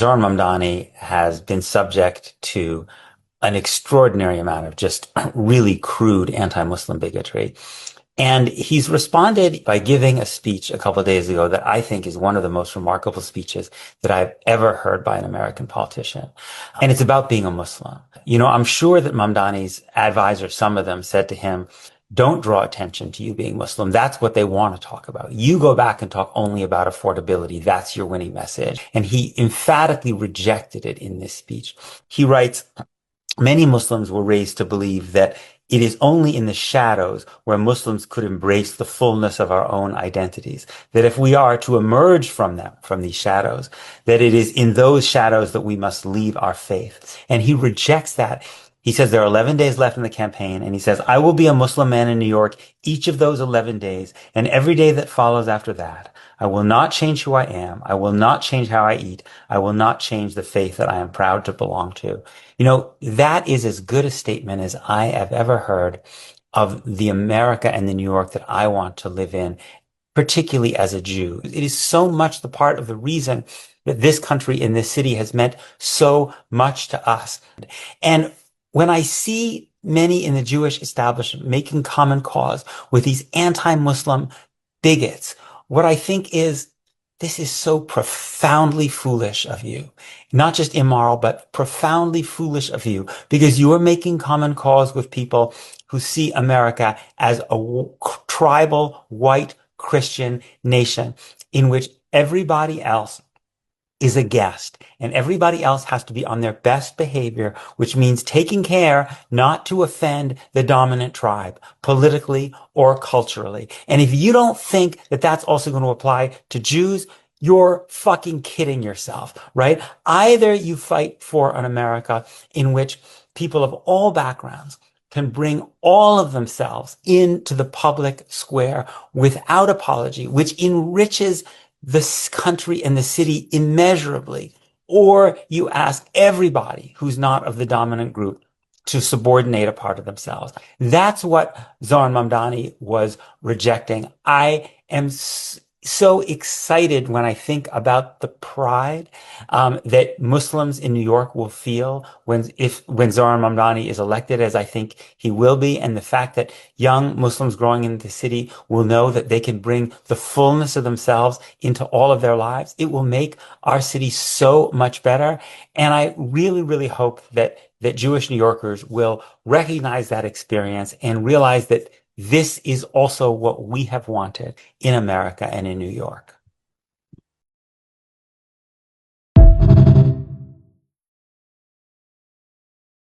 Zohran Mamdani has been subject to an extraordinary amount of just really crude anti-Muslim bigotry. And he's responded by giving a speech a couple of days ago that I think is one of the most remarkable speeches that I've ever heard by an American politician. And it's about being a Muslim. I'm sure that Mamdani's advisors, some of them said to him, don't draw attention to you being Muslim. That's what they want to talk about. You go back and talk only about affordability. That's your winning message. And he emphatically rejected it in this speech. He writes, many Muslims were raised to believe that it is only in the shadows where Muslims could embrace the fullness of our own identities. That if we are to emerge from them, from these shadows, that it is in those shadows that we must leave our faith. And he rejects that. He says there are 11 days left in the campaign, and he says, I will be a Muslim man in New York each of those 11 days, and every day that follows after that. I will not change who I am. I will not change how I eat. I will not change the faith that I am proud to belong to. That is as good a statement as I have ever heard of the America and the New York that I want to live in, particularly as a Jew. It is so much the part of the reason that this country and this city has meant so much to us. And when I see many in the Jewish establishment making common cause with these anti-Muslim bigots, what I think is, this is so profoundly foolish of you. Not just immoral, but profoundly foolish of you, because you are making common cause with people who see America as a tribal, white, Christian nation in which everybody else is a guest, and everybody else has to be on their best behavior, which means taking care not to offend the dominant tribe politically or culturally. And if you don't think that that's also going to apply to Jews, you're fucking kidding yourself, right? Either you fight for an America in which people of all backgrounds can bring all of themselves into the public square without apology, which enriches this country and the city immeasurably, or you ask everybody who's not of the dominant group to subordinate a part of themselves. That's what Zohran Mamdani was rejecting. I am so excited when I think about the pride that Muslims in New York will feel when Zohran Mamdani is elected, as I think he will be, and the fact that young Muslims growing in the city will know that they can bring the fullness of themselves into all of their lives. It will make our city so much better. And I really, really hope that Jewish New Yorkers will recognize that experience and realize that this is also what we have wanted in America and in New York.